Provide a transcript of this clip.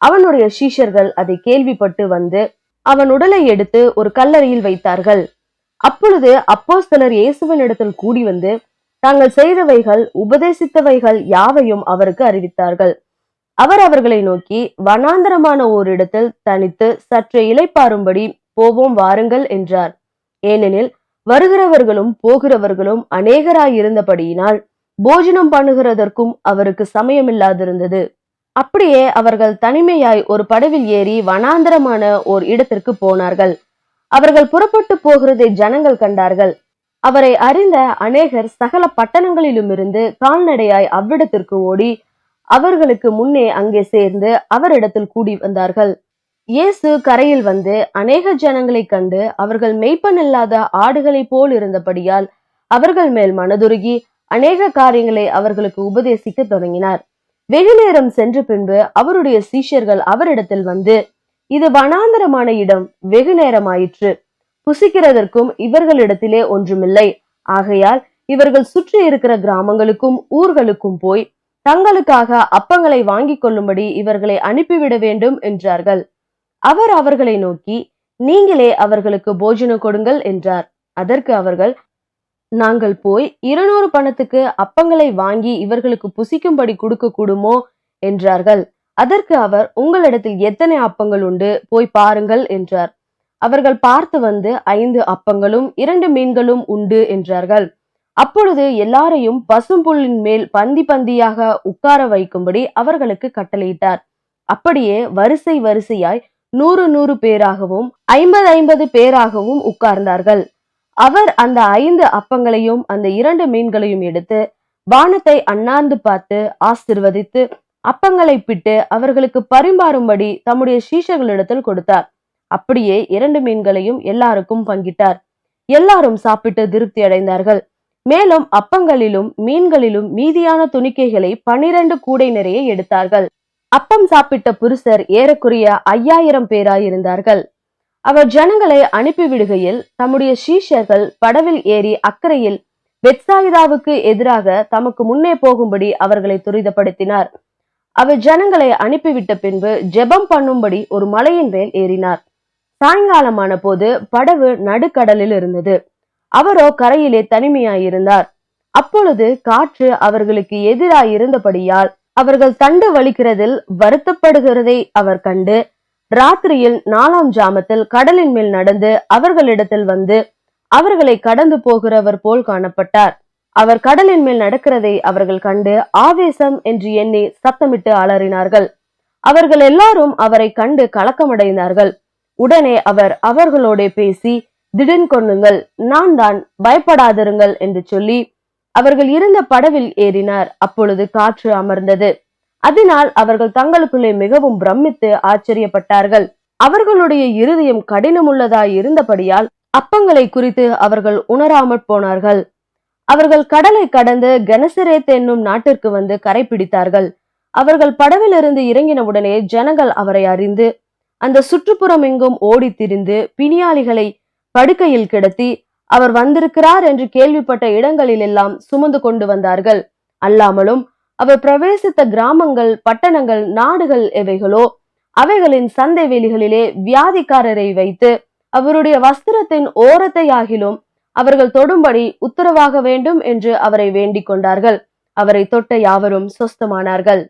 அவனுடைய சீஷர்கள் அதை கேள்விப்பட்டு வந்து அவன் உடலை எடுத்து ஒரு கல்லறையில் வைத்தார்கள். அப்பொழுது அப்போஸ்தலர் இயேசுவின் இடத்தில் கூடி வந்து தாங்கள் செய்தவைகள் உபதேசித்தவைகள் யாவையும் அவருக்கு அறிவித்தார்கள். அவர் அவர்களை நோக்கி, வனாந்தரமான ஓரிடத்தில் தனித்து சற்று இளைப்பாறும்படி போவோம் வாருங்கள் என்றார். ஏனெனில் வருகிறவர்களும் போகிறவர்களும் அநேகராயிருந்தபடியினால் போஜனம் பண்ணுகிறதற்கும் அவருக்கு சமயமில்லாதிருந்தது. அப்படியே அவர்கள் தனிமையாய் ஒரு படவில் ஏறி வனாந்தரமான ஓர் இடத்திற்கு போனார்கள். அவர்கள் புறப்பட்டு போகிறதை ஜனங்கள் கண்டார்கள். அவரை அறிந்த அநேகர் சகல பட்டணங்களிலும் இருந்து கால்நடையாய் அவ்விடத்திற்கு ஓடி அவர்களுக்கு முன்னே அங்கே சேர்ந்து அவரிடத்தில் கூடி வந்தார்கள். இயேசு கரையில் வந்து அநேக ஜனங்களை கண்டு அவர்கள் மெய்ப்பன் இல்லாத ஆடுகளை போல் இருந்தபடியால் அவர்கள் மேல் மனதுருகி அநேக காரியங்களை அவர்களுக்கு உபதேசிக்க தொடங்கினார். வெகு நேரம் சென்ற பின்பு அவருடைய சீஷர்கள் அவரிடத்தில் வந்து, இது வனாந்தரமான இடம், வெகு நேரமாயிற்று, புசிக்கிறதற்கும் இவர்களிடத்திலே ஒன்றுமில்லை. ஆகையால் இவர்கள் சுற்றி இருக்கிற கிராமங்களுக்கும் ஊர்களுக்கும் போய் தங்களுக்காக அப்பங்களை வாங்கிக் கொள்ளும்படி இவர்களை அனுப்பிவிட வேண்டும் என்றார்கள். அவர் அவர்களை நோக்கி, நீங்களே அவர்களுக்கு போஜனம் கொடுங்கள் என்றார். அதற்கு அவர்கள், நாங்கள் போய் 200 பணத்துக்கு அப்பங்களை வாங்கி இவர்களுக்கு புசிக்கும்படி கொடுக்க கூடுமோ என்றார்கள். அதற்கு அவர், உங்களிடத்தில் எத்தனை அப்பங்கள் உண்டு, போய் பாருங்கள் என்றார். அவர்கள் பார்த்து வந்து 5 அப்பங்களும் 2 மீன்களும் உண்டு என்றார்கள். அப்பொழுது எல்லாரையும் பசும்புல்லின் மேல் பந்தி பந்தியாக உட்கார வைக்கும்படி அவர்களுக்கு கட்டளையிட்டார். அப்படியே வரிசை வரிசையாய் 100 பேராகவும் 50 பேராகவும் உட்கார்ந்தார்கள். அவர் அந்த 5 அப்பங்களையும் அந்த 2 மீன்களையும் எடுத்து வானத்தை அண்ணாந்து பார்த்து ஆசீர்வதித்து அப்பங்களை பிட்டு அவர்களுக்கு பரிமாறும்படி தம்முடைய சீஷர்களிடத்தில் கொடுத்தார். அப்படியே 2 மீன்களையும் எல்லாருக்கும் பங்கிட்டார். எல்லாரும் சாப்பிட்டு திருப்தி அடைந்தார்கள். மேலும் அப்பங்களிலும் மீன்களிலும் மீதியான துணிக்கைகளை 12 கூடை நிறைய எடுத்தார்கள். அப்பம் சாப்பிட்ட புருஷர் ஏறக்குறைய 5000 பேராயிருந்தார்கள். அவர் ஜனங்களை அனுப்பிவிடுகையில் தம்முடைய சீஷர்கள் படவில் ஏறி அக்கறையில் பெத்சாயிதாவுக்கு எதிராக தமக்கு முன்னே போகும்படி அவர்களை துரிதப்படுத்தினார். அவர் ஜனங்களை அனுப்பிவிட்ட பின்பு ஜெபம் பண்ணும்படி ஒரு மலையின் மேல் ஏறினார். சாயங்காலமான போது படவு நடுக்கடலில் இருந்தது. அவரோ கரையிலே தனிமையாயிருந்தார். அப்பொழுது காற்று அவர்களுக்கு எதிராயிருந்தபடியால் அவர்கள் தண்டு வலிக்கிறதில் வருத்தப்படுகிறதை அவர் கண்டு ராத்திரியில் 4ஆம் ஜாமத்தில் கடலின் மேல் நடந்து அவர்களிடத்தில் வந்து அவர்களை கடந்து போகிறவர் போல் காணப்பட்டார். அவர் கடலின் மேல் நடக்கிறதை அவர்கள் கண்டு ஆவேசம் என்று எண்ணி சத்தமிட்டு அலறினார்கள். அவர்கள் எல்லாரும் அவரை கண்டு கலக்கமடைந்தார்கள். உடனே அவர் அவர்களோட பேசி, திடன் கொள்ளுங்கள், நான் தான், பயப்படாதிருங்கள் என்று சொல்லி அவர்கள் இருந்த படவில் ஏறினார். அப்பொழுது காற்று அமர்ந்தது. அதனால் அவர்கள் தங்களுக்குள்ளே மிகவும் பிரமித்து ஆச்சரியப்பட்டார்கள். அவர்களுடைய இருதயம் கடினமுள்ளதாய் இருந்தபடியால் அப்பங்களை குறித்து அவர்கள் உணராமற் போனார்கள். அவர்கள் கடலை கடந்து கெனசரேத் என்னும் நாட்டிற்கு வந்து கரை பிடித்தார்கள். அவர்கள் படவிலிருந்து இறங்கினவுடனே ஜனங்கள் அவரை அறிந்து அந்த சுற்றுப்புறம் எங்கும் ஓடி திரிந்து பிணியாளிகளை படுக்கையில் கிடத்தி அவர் வந்திருக்கிறார் என்று கேள்விப்பட்ட இடங்களில் எல்லாம் சுமந்து கொண்டு வந்தார்கள். அல்லாமலும் அவர் பிரவேசித்த கிராமங்கள், பட்டணங்கள், நாடுகள் எவைகளோ அவைகளின் சந்தை வெளிகளிலே வியாதிக்காரரை வைத்து அவருடைய வஸ்திரத்தின் ஓரத்தை ஆகிலும் அவர்கள் தொடும்படி உத்தரவாக வேண்டும் என்று அவரை வேண்டிக் கொண்டார்கள். அவரை தொட்ட யாவரும் சொஸ்தமானார்கள்.